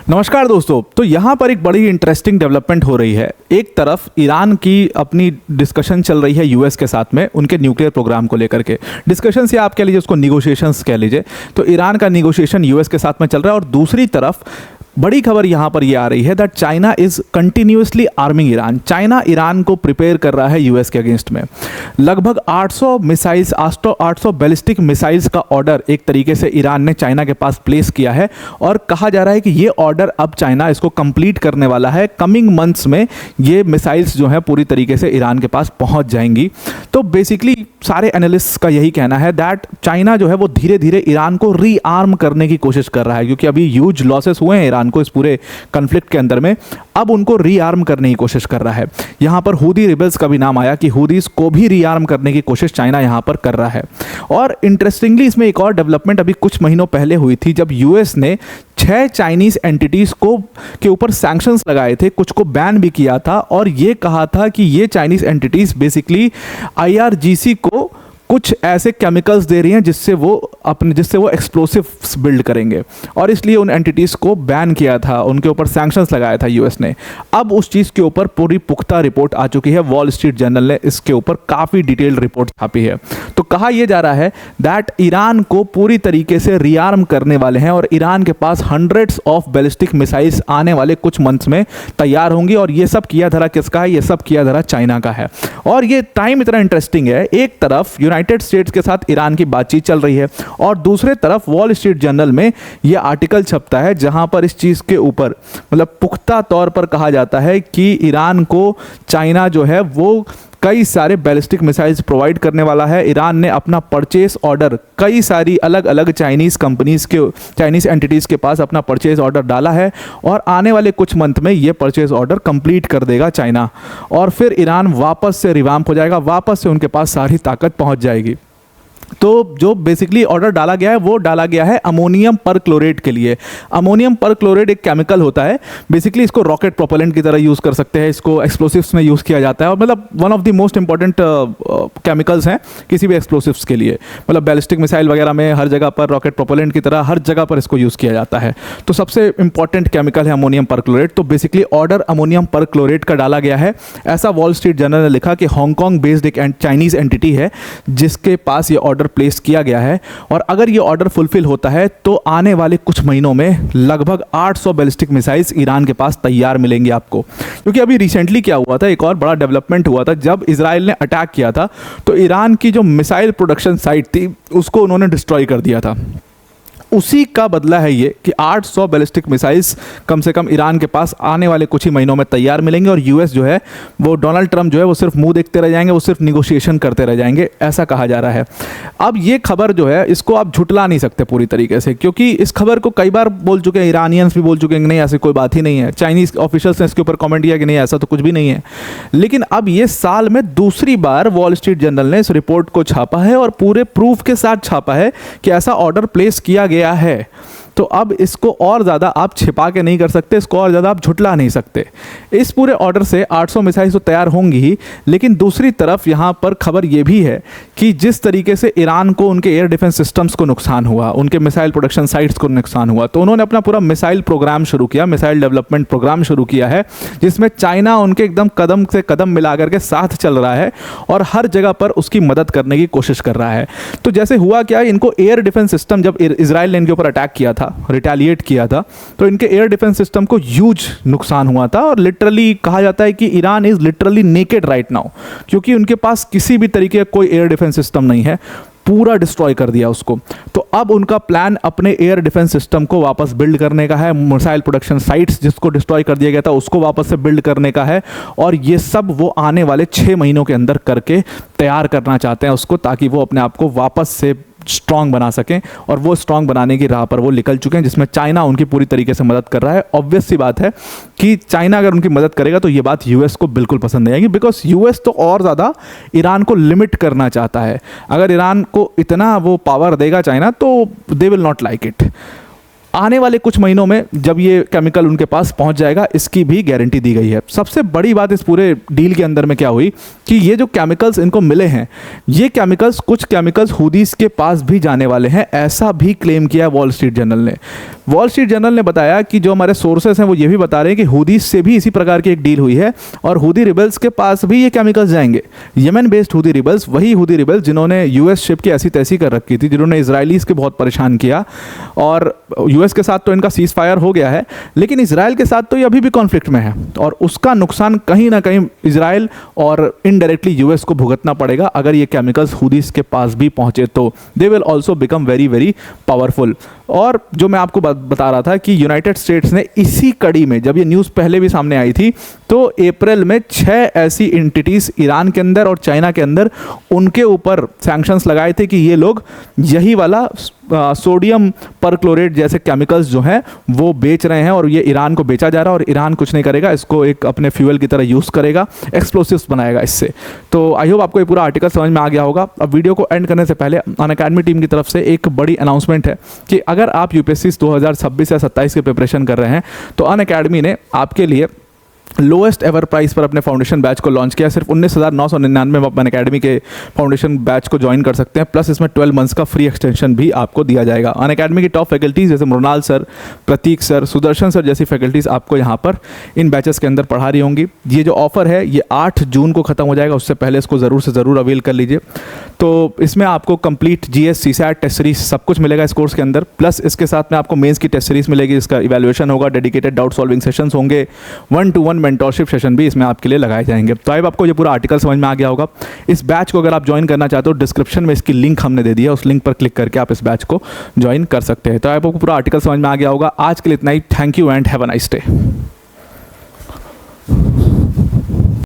नमस्कार दोस्तों। तो यहाँ पर एक बड़ी इंटरेस्टिंग डेवलपमेंट हो रही है। एक तरफ ईरान की अपनी डिस्कशन चल रही है यूएस के साथ में उनके न्यूक्लियर प्रोग्राम को लेकर के। डिस्कशन या आप कह लीजिए उसको निगोशिएशंस कह लीजिए। तो ईरान का निगोशिएशन यूएस के साथ में चल रहा है और दूसरी तरफ बड़ी खबर यहाँ पर ये आ रही है that China is continuously arming Iran. China Iran को प्रिपेयर कर रहा है यूएस के अगेंस्ट में। लगभग 800 मिसाइल्स 800 बैलिस्टिक मिसाइल्स का ऑर्डर एक तरीके से ईरान ने चाइना के पास प्लेस किया है और कहा जा रहा है कि ये ऑर्डर अब चाइना इसको कंप्लीट करने वाला है। कमिंग मंथ्स में ये मिसाइल्स जो है पूरी तरीके से ईरान के पास पहुँच जाएंगी। तो बेसिकली सारे एनालिस्ट्स का यही कहना है दैट चाइना जो है वो धीरे धीरे ईरान को रीआर्म करने की कोशिश कर रहा है, क्योंकि अभी ह्यूज लॉसेस हुए हैं ईरान को इस पूरे कॉन्फ्लिक्ट के अंदर में। अब उनको रीआर्म करने की कोशिश कर रहा है। यहां पर हूदी रिबल्स का भी नाम आया कि हूदीज को भी रीआर्म करने की कोशिश चाइना यहां पर कर रहा है। और इंटरेस्टिंगली इसमें एक और डेवलपमेंट अभी कुछ महीनों पहले हुई थी जब यूएस ने 6 चाइनीज एंटिटीज को के ऊपर सैंक्शंस लगाए थे, कुछ को बैन भी किया था और ये कहा था कि ये चाइनीज एंटिटीज बेसिकली आईआरजीसी को कुछ ऐसे केमिकल्स दे रही हैं जिससे वो एक्सप्लोसिव्स बिल्ड करेंगे और इसलिए उन एंटिटीज़ को बैन किया था, उनके ऊपर सैंक्शंस लगाया था यूएस ने। अब उस चीज़ के ऊपर पूरी पुख्ता रिपोर्ट आ चुकी है। वॉल स्ट्रीट जर्नल ने इसके ऊपर काफ़ी डिटेल्ड रिपोर्ट छापी है। तो कहा यह जा रहा है दैट ईरान को पूरी तरीके से रीआर्म करने वाले हैं और ईरान के पास हंड्रेड्स ऑफ बैलिस्टिक मिसाइल्स आने वाले कुछ मंथ्स में तैयार होंगी। और ये सब किया धरा किसका है? ये सब किया धरा चाइना का है। और ये टाइम इतना इंटरेस्टिंग है, एक तरफ यूनाइटेड स्टेट्स के साथ ईरान की बातचीत चल रही है और दूसरे तरफ वॉल स्ट्रीट जर्नल में यह आर्टिकल छपता है जहां पर इस चीज के ऊपर मतलब पुख्ता तौर पर कहा जाता है कि ईरान को चाइना जो है वो कई सारे बैलिस्टिक मिसाइल्स प्रोवाइड करने वाला है। ईरान ने अपना परचेस ऑर्डर कई सारी अलग अलग चाइनीज़ कंपनीज़ के चाइनीज़ एंटिटीज़ के पास अपना परचेस ऑर्डर डाला है और आने वाले कुछ मंथ में ये परचेस ऑर्डर कंप्लीट कर देगा चाइना और फिर ईरान वापस से रिवाम्प हो जाएगा, वापस से उनके पास सारी ताकत पहुंच जाएगी। तो जो बेसिकली ऑर्डर डाला गया है वो डाला गया है अमोनियम परक्लोरेट के लिए। अमोनियम परक्लोरेट एक केमिकल होता है, बेसिकली इसको रॉकेट प्रोपेलेंट की तरह यूज़ कर सकते हैं, इसको एक्सप्लोसिव्स में यूज़ किया जाता है और मतलब one of the most important chemicals हैं किसी भी एक्सप्लोसिव्स के लिए। मतलब बैलिस्टिक मिसाइल वगैरह में हर जगह पर रॉकेट प्रोपेलेंट की तरह हर जगह पर इसको यूज़ किया जाता है। तो सबसे इंपॉर्टेंट केमिकल है अमोनियम परक्लोरेट। तो बेसिकली ऑर्डर अमोनियम परक्लोरेट का डाला गया है। ऐसा वॉल स्ट्रीट जर्नल ने लिखा कि हांगकांग बेस्ड एक चाइनीज़ एंटिटी है जिसके पास ये ऑर्डर प्लेस किया गया है और अगर ये ऑर्डर फुलफिल होता है तो आने वाले कुछ महीनों में लगभग 800 बैलिस्टिक मिसाइल्स ईरान के पास तैयार मिलेंगे आपको। क्योंकि अभी रिसेंटली क्या हुआ था, एक और बड़ा डेवलपमेंट हुआ था जब इजराइल ने अटैक किया था तो ईरान की जो मिसाइल प्रोडक्शन साइट थी उसको उन्होंने डिस्ट्रॉय कर दिया था। उसी का बदला है ये कि 800 बैलिस्टिक मिसाइल्स कम से कम ईरान के पास आने वाले कुछ ही महीनों में तैयार मिलेंगे और यूएस जो है वो डोनाल्ड ट्रंप जो है वो सिर्फ मुंह देखते रह जाएंगे, वो सिर्फ निगोशिएशन करते रह जाएंगे, ऐसा कहा जा रहा है। अब ये खबर जो है इसको आप झुटला नहीं सकते पूरी तरीके से, क्योंकि इस खबर को कई बार बोल चुके हैं, ईरानियंस भी बोल चुके हैं कि नहीं ऐसी कोई बात ही नहीं है। चाइनीज़ ऑफिशियल्स ने इसके ऊपर कमेंट किया कि नहीं ऐसा तो कुछ भी नहीं है। लेकिन अब ये साल में दूसरी बार वॉल स्ट्रीट जर्नल ने इस रिपोर्ट को छापा है और पूरे प्रूफ के साथ छापा है कि ऐसा ऑर्डर प्लेस किया गया है। तो अब इसको और ज़्यादा आप छिपा के नहीं कर सकते, इसको और ज़्यादा आप झुटला नहीं सकते। इस पूरे ऑर्डर से 800 मिसाइल्स तो तैयार होंगी ही, लेकिन दूसरी तरफ यहाँ पर खबर ये भी है कि जिस तरीके से ईरान को उनके एयर डिफेंस सिस्टम्स को नुकसान हुआ, उनके मिसाइल प्रोडक्शन साइट्स को नुकसान हुआ, तो उन्होंने अपना पूरा मिसाइल प्रोग्राम शुरू किया, मिसाइल डेवलपमेंट प्रोग्राम शुरू किया है जिसमें चाइना उनके एकदम कदम से कदम मिला करके साथ चल रहा है और हर जगह पर उसकी मदद करने की कोशिश कर रहा है। तो जैसे हुआ क्या, इनको एयर डिफेंस सिस्टम जब इजराइल ने इनके ऊपर अटैक किया था, रिटेलिएट किया था, तो इनके एयर डिफेंस सिस्टम को ह्यूज नुकसान हुआ था और लिटरली कहा जाता है कि Iran is literally naked right now, क्योंकि उनके पास किसी भी तरीके का कोई एयर डिफेंस सिस्टम नहीं है, पूरा डिस्ट्रॉय कर दिया उसको। तो अब उनका प्लान अपने एयर डिफेंस सिस्टम को वापस बिल्ड करने का है, मिसाइल प्रोडक्शन साइट्स जिसको डिस्ट्रॉय कर दिया गया था उसको वापस से बिल्ड करने का है और ये सब वो आने वाले 6 महीनों के अंदर करके तैयार करना चाहते हैं उसको, ताकि वो अपने आप को वापस से स्ट्रांग बना सकें और वो स्ट्रांग बनाने की राह पर वो निकल चुके हैं, जिसमें चाइना उनकी पूरी तरीके से मदद कर रहा है। ऑब्वियस सी बात है कि चाइना अगर उनकी मदद करेगा तो ये बात यूएस को बिल्कुल पसंद नहीं आएगी, बिकॉज यूएस तो और ज़्यादा ईरान को लिमिट करना चाहता है। अगर ईरान को इतना वो पावर देगा चाइना तो they will not like it. आने वाले कुछ महीनों में जब ये केमिकल उनके पास पहुंच जाएगा इसकी भी गारंटी दी गई है। सबसे बड़ी बात इस पूरे डील के अंदर में क्या हुई कि ये जो केमिकल्स इनको मिले हैं, ये केमिकल्स कुछ केमिकल्स हूदीस के पास भी जाने वाले हैं, ऐसा भी क्लेम किया वॉल स्ट्रीट जर्नल ने। वॉल स्ट्रीट जर्नल ने बताया कि जो हमारे सोर्सेस हैं वो ये भी बता रहे हैं कि हुदीस से भी इसी प्रकार की एक डील हुई है और हुदी रिबल्स के पास भी ये केमिकल्स जाएंगे। यमन बेस्ड हुदी रिबल्स, वही हुदी रिबल्स जिन्होंने यूएस शिप की ऐसी तैसी कर रखी थी, जिन्होंने इजरायलीज के बहुत परेशान किया। और यूएस के साथ तो इनका सीज फायर हो गया है, लेकिन इसराइल के साथ तो ये अभी भी कॉन्फ्लिक्ट में है और उसका नुकसान कहीं ना कहीं इसराइल और इनडायरेक्टली यूएस को भुगतना पड़ेगा अगर ये केमिकल्स हुदीस के पास भी पहुंचे तो। They will also become very very powerful. और जो मैं आपको बता रहा था कि यूनाइटेड स्टेट्स ने इसी कड़ी में, जब ये न्यूज़ पहले भी सामने आई थी, तो अप्रैल में 6 ऐसी एंटिटीज़ ईरान के अंदर और चाइना के अंदर उनके ऊपर सैंक्शंस लगाए थे कि ये लोग यही वाला सोडियम परक्लोरेट जैसे केमिकल्स जो हैं वो बेच रहे हैं और ये ईरान को बेचा जा रहा है और ईरान कुछ नहीं करेगा, इसको एक अपने फ्यूल की तरह यूज़ करेगा, एक्सप्लोसिव्स बनाएगा इससे। तो आई होप आपको ये पूरा आर्टिकल समझ में आ गया होगा। अब वीडियो को एंड करने से पहले अनअकैडमी टीम की तरफ से एक बड़ी अनाउंसमेंट है कि अगर आप यूपीएससी 2026 या 27 की प्रिपरेशन कर रहे हैं तो अनअकैडमी ने आपके लिए लोएस्ट एवर प्राइस पर अपने फाउंडेशन बैच को लॉन्च किया। सिर्फ 19,999 में आप अनअकैडमी के फाउंडेशन बैच को ज्वाइन कर सकते हैं, प्लस इसमें 12 मंथ्स का फ्री एक्सटेंशन भी आपको दिया जाएगा। अनअकैडमी की टॉप फैकल्टीज जैसे मृणाल सर, प्रतीक सर, सुदर्शन सर जैसी फैकल्टीज़ आपको यहाँ पर इन बैचेस के अंदर पढ़ा रही होंगी। ये जो ऑफर है ये 8 जून को ख़त्म हो जाएगा, उससे पहले इसको ज़रूर से ज़रूर अवेल कर लीजिए। तो इसमें आपको complete GS, CSAT, test series सब कुछ मिलेगा इस कोर्स के अंदर, प्लस इसके साथ में आपको मेंस की टेस्ट सीरीज मिलेगी, इसका इवैल्यूएशन होगा, डेडिकेटेड डाउट सॉल्विंग सेशंस होंगे, 1-to-1 मेंटरशिप सेशन भी इसमें आपके लिए लगाए जाएंगे। तो आई आपको ये पूरा आर्टिकल समझ में आ गया होगा। इस बैच को अगर आप ज्वाइन करना चाहते हो, डिस्क्रिप्शन में इसकी लिंक हमने दे दी है, उस लिंक पर क्लिक करके आप इस बैच को ज्वाइन कर सकते हैं। तो आई आपको पूरा आर्टिकल समझ में आ गया होगा। आज के लिए इतना ही। Thank you and have a nice day.